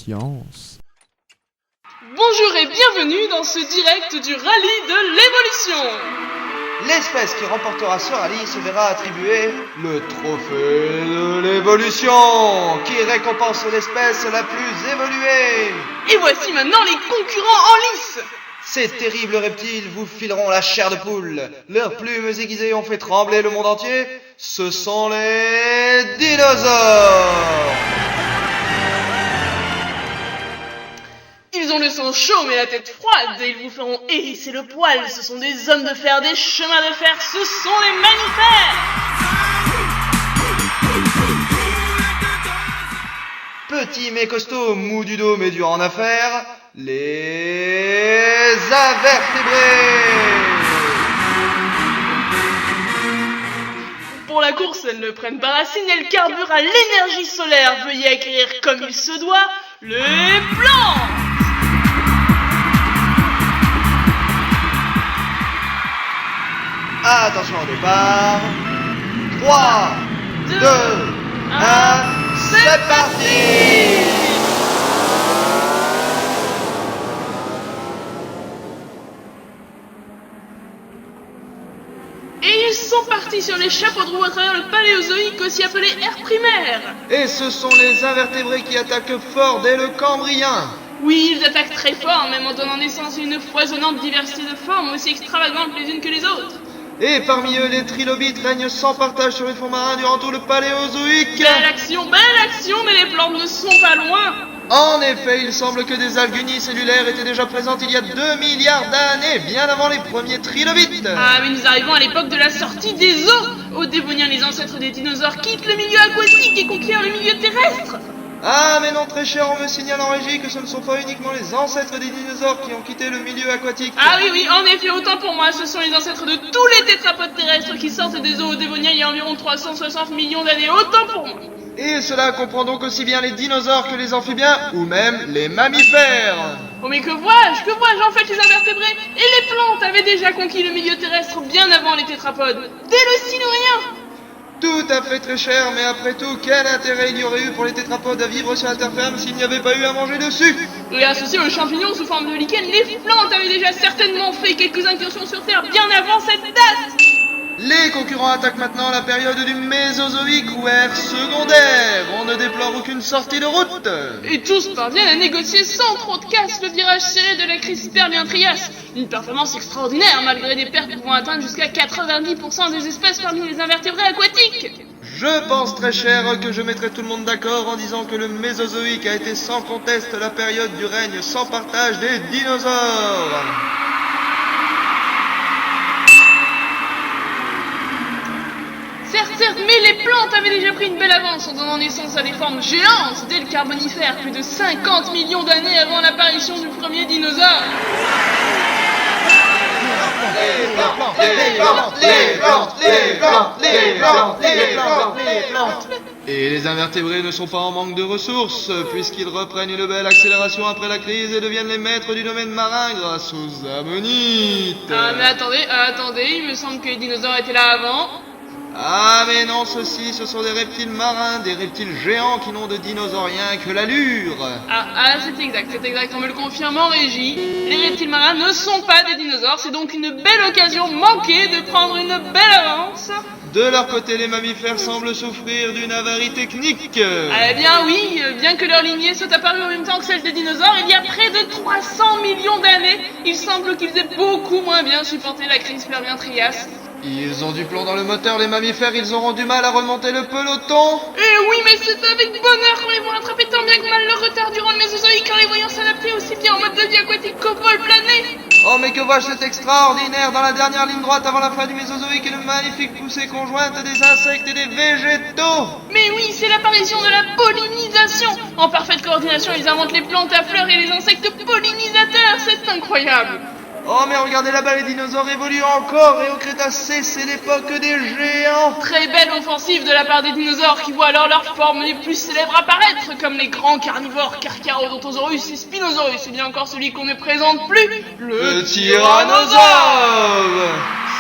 science. Bonjour et bienvenue dans ce direct du rallye de l'évolution. L'espèce qui remportera ce rallye se verra attribuer le trophée de l'évolution, qui récompense l'espèce la plus évoluée. Et voici maintenant les concurrents en lice. Ces terribles reptiles vous fileront la chair de poule. Leurs plumes aiguisées ont fait trembler le monde entier. Ce sont les dinosaures. Ils ont le sang chaud mais la tête froide et ils vous feront hérisser le poil. Ce sont des hommes de fer, des chemins de fer, ce sont les mammifères. Petits mais costauds, mous du dos mais durs en affaires, les invertébrés. Pour la course, elles ne prennent pas racine, elles carburent à l'énergie solaire. Veuillez acquérir comme il se doit les plantes. Attention au départ. 3, 2, 1, c'est parti! Et ils sont partis sur les chapeaux de roue à travers le paléozoïque, aussi appelé ère primaire. Et ce sont les invertébrés qui attaquent fort dès le Cambrien. Oui, ils attaquent très fort, même en donnant naissance à une foisonnante diversité de formes aussi extravagantes les unes que les autres. Et parmi eux, les trilobites règnent sans partage sur les fonds marins durant tout le paléozoïque. Belle action, mais les plantes ne sont pas loin. En effet, il semble que des algues unicellulaires étaient déjà présentes il y a 2 milliards d'années, bien avant les premiers trilobites. Ah, mais nous arrivons à l'époque de la sortie des eaux. Au Dévonien, les ancêtres des dinosaures quittent le milieu aquatique et conquièrent le milieu terrestre. Ah, mais non, très cher, on me signale en régie que ce ne sont pas uniquement les ancêtres des dinosaures qui ont quitté le milieu aquatique. Ah oui, en effet, autant pour moi, ce sont les ancêtres de tous les tétrapodes terrestres qui sortent des eaux au Dévonien il y a environ 360 millions d'années, autant pour moi. Et cela comprend donc aussi bien les dinosaures que les amphibiens, ou même les mammifères. Oh mais que vois-je en fait les invertébrés et les plantes avaient déjà conquis le milieu terrestre bien avant les tétrapodes, dès le Silurien. Tout à fait très cher, mais après tout, quel intérêt il y aurait eu pour les tétrapodes à vivre sur la terre ferme s'il n'y avait pas eu à manger dessus? Et associés aux champignons sous forme de lichen, les plantes avaient déjà certainement fait quelques incursions sur Terre bien avant cette date. Les concurrents attaquent maintenant la période du Mésozoïque ou ère secondaire. On ne déplore aucune sortie de route. Et tous parviennent à négocier sans trop de casse le virage serré de la crise Permien-Trias. Une performance extraordinaire malgré des pertes pouvant atteindre jusqu'à 90% des espèces parmi les invertébrés aquatiques. Je pense très cher que je mettrai tout le monde d'accord en disant que le Mésozoïque a été sans conteste la période du règne sans partage des dinosaures. Certes, mais les plantes avaient déjà pris une belle avance en donnant naissance à des formes géantes dès le Carbonifère, plus de 50 millions d'années avant l'apparition du premier dinosaure. Et les invertébrés ne sont pas en manque de ressources, puisqu'ils reprennent une belle accélération après la crise et deviennent les maîtres du domaine marin grâce aux ammonites. Ah mais attendez, il me semble que les dinosaures étaient là avant. Ah mais non, ceux-ci, ce sont des reptiles marins, des reptiles géants qui n'ont de dinosauriens que l'allure. Ah, c'est exact, on me le confirme en régie. Les reptiles marins ne sont pas des dinosaures, c'est donc une belle occasion manquée de prendre une belle avance. De leur côté, les mammifères semblent souffrir d'une avarie technique. Eh bien oui, bien que leur lignée soit apparue en même temps que celle des dinosaures, il y a près de 300 millions d'années, il semble qu'ils aient beaucoup moins bien supporté la crise Permien-Trias. Ils ont du plomb dans le moteur, les mammifères, ils auront du mal à remonter le peloton. Eh oui, mais c'est avec bonheur qu'on les voit rattraper tant bien que mal leur retard durant le Mésozoïque en les voyant s'adapter aussi bien en mode de vie aquatique qu'au vol plané. Oh mais que vois-je, c'est extraordinaire. Dans la dernière ligne droite avant la fin du Mésozoïque, une magnifique poussée conjointe des insectes et des végétaux. Mais oui, c'est l'apparition de la pollinisation. En parfaite coordination, ils inventent les plantes à fleurs et les insectes pollinisateurs, c'est incroyable. Oh mais regardez là-bas, les dinosaures évoluent encore et au Crétacé, c'est l'époque des géants. Très belle offensive de la part des dinosaures qui voient alors leurs formes les plus célèbres apparaître, comme les grands carnivores Carcharodontosaurus et Spinosaurus, ou bien encore celui qu'on ne présente plus, le tyrannosaure.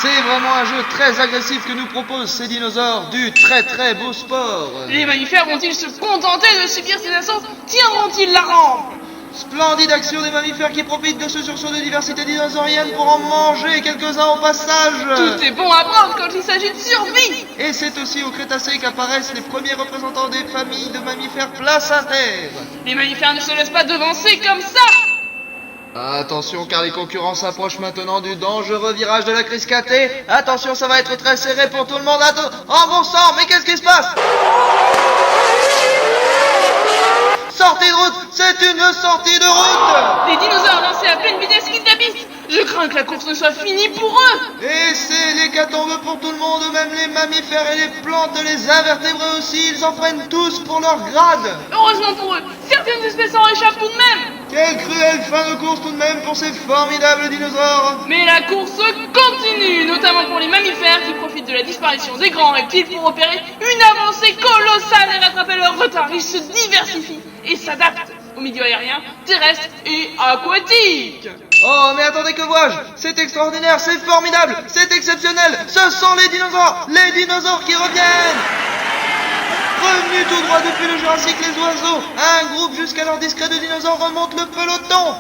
C'est vraiment un jeu très agressif que nous proposent ces dinosaures du très très beau sport. Les mammifères vont-ils se contenter de subir ces assauts? Tiendront-ils la rampe? Splendide action des mammifères qui profitent de ce sursaut de diversité dinosaurienne pour en manger quelques-uns au passage. Tout est bon à prendre quand il s'agit de survie. Et c'est aussi au Crétacé qu'apparaissent les premiers représentants des familles de mammifères placentaires. Les mammifères ne se laissent pas devancer comme ça. Attention car les concurrents s'approchent maintenant du dangereux virage de la Criscatée. Attention, ça va être très serré pour tout le monde. Oh bon sang, mais qu'est-ce qui se passe? Sortie de route, c'est une sortie de route. Les dinosaures lancés à pleine vitesse quittent la piste. Je crains que la course ne soit finie pour eux. Et c'est l'hécatombe pour tout le monde, même les mammifères et les plantes, les invertébrés aussi, ils en prennent tous pour leur grade. Heureusement pour eux, certaines espèces en échappent tout de même. Quelle cruelle fin de course tout de même pour ces formidables dinosaures. Mais la course continue, notamment pour les mammifères qui profitent de la disparition des grands reptiles pour opérer une avancée colossale et rattraper leur retard. Ils se diversifient et s'adaptent au milieu aérien, terrestre et aquatique. Oh, mais attendez, que vois-je? C'est extraordinaire, c'est formidable, c'est exceptionnel. Ce sont les dinosaures qui reviennent. Revenus tout droit depuis le Jurassique, les oiseaux, un groupe jusqu'alors discret de dinosaures remonte le peloton.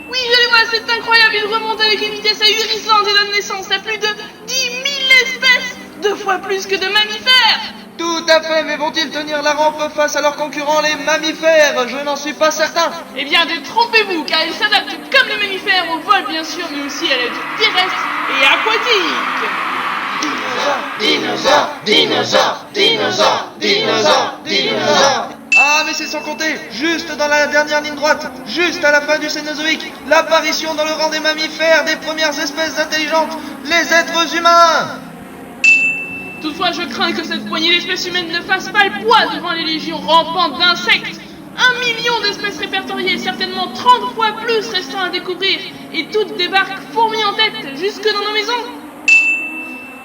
Oui, je les vois, c'est incroyable, ils remontent avec une vitesse ahurissante et donnent naissance à plus de 10 000 espèces, 2 fois plus que de mammifères. Tout à fait, mais vont-ils tenir la rampe face à leurs concurrents les mammifères? Je n'en suis pas certain. Eh bien, détrompez-vous, car ils s'adaptent comme les mammifères au vol bien sûr, mais aussi à la vie terrestre et aquatique. Dinosaures. Ah, mais c'est sans compter, juste dans la dernière ligne droite, juste à la fin du Cénozoïque, l'apparition dans le rang des mammifères des premières espèces intelligentes, les êtres humains. Toutefois, je crains que cette poignée d'espèces humaines ne fasse pas le poids devant les légions rampantes d'insectes. 1 million d'espèces répertoriées, certainement 30 fois plus restant à découvrir, et toutes débarquent fourmis en tête jusque dans nos maisons.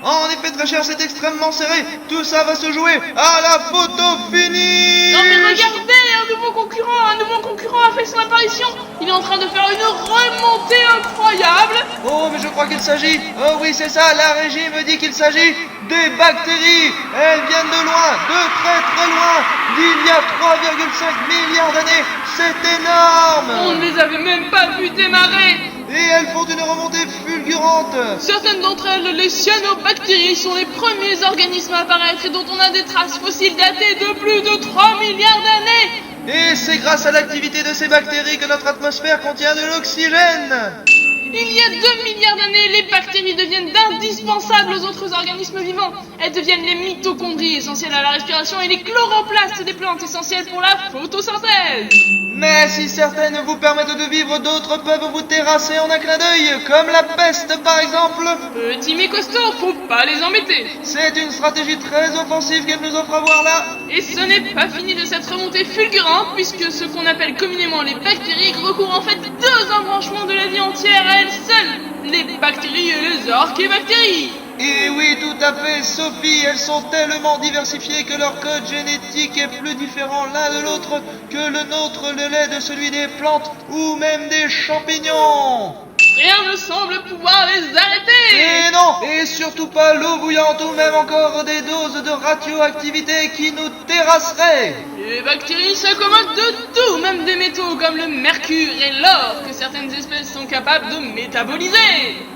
En effet, très cher, c'est extrêmement serré. Tout ça va se jouer à la photo finie. Non mais regardez, un nouveau concurrent a fait son apparition. Il est en train de faire une remontée incroyable. Oh, mais je crois qu'il s'agit... Oh oui, c'est ça, la régie me dit qu'il s'agit des bactéries. Elles viennent de loin, de très très loin, d'il y a 3,5 milliards d'années. C'est énorme. On ne les avait même pas vu démarrer. Et elles font une remontée fulgurante. Certaines d'entre elles, les cyanobactéries, sont les premiers organismes à apparaître et dont on a des traces fossiles datées de plus de 3 milliards d'années. Et c'est grâce à l'activité de ces bactéries que notre atmosphère contient de l'oxygène. Il y a 2 milliards d'années, les bactéries deviennent indispensables aux autres organismes vivants. Elles deviennent les mitochondries, essentielles à la respiration, et les chloroplastes des plantes, essentielles pour la photosynthèse. Mais si certaines vous permettent de vivre, d'autres peuvent vous terrasser en un clin d'œil, comme la peste par exemple. Petits mais costauds, faut pas les embêter. C'est une stratégie très offensive qu'elle nous offre à voir là. Et ce n'est pas fini de cette remontée fulgurante, puisque ce qu'on appelle communément les bactéries recouvrent en fait 2 embranchements de la vie entière à elles seules, les bactéries et les archébactéries. Et oui, tout à fait, Sophie, elles sont tellement diversifiées que leur code génétique est plus différent l'un de l'autre que le nôtre le l'est de celui des plantes ou même des champignons. Rien ne semble pouvoir les arrêter. Et non, et surtout pas l'eau bouillante ou même encore des doses de radioactivité qui nous terrasseraient. Les bactéries s'accommodent de tout, même des métaux comme le mercure et l'or que certaines espèces sont capables de métaboliser.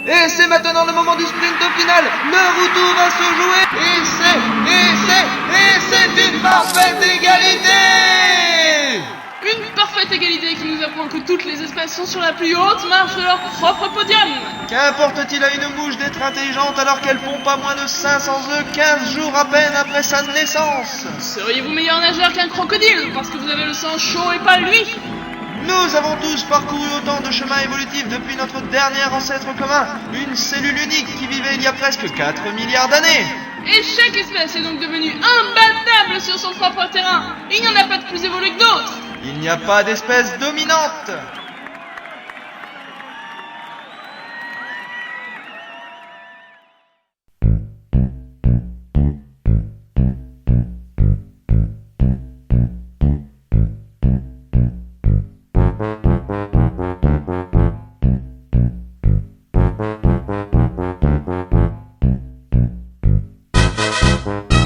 Et c'est maintenant le moment du sprint final, l'heure où tout va se jouer, et c'est une parfaite égalité. Une parfaite égalité qui nous apprend que toutes les espèces sont sur la plus haute marche de leur propre podium. Qu'importe-t-il à une mouche d'être intelligente alors qu'elle pond pas moins de 500 œufs 15 jours à peine après sa naissance? Seriez-vous meilleur nageur qu'un crocodile parce que vous avez le sang chaud et pas lui? Nous avons tous parcouru autant de chemins évolutifs depuis notre dernier ancêtre commun, une cellule unique qui vivait il y a presque 4 milliards d'années. Et chaque espèce est donc devenue imbattable sur son propre terrain. Il n'y en a pas de plus évolué que d'autres. Il n'y a pas d'espèce dominante. Bye.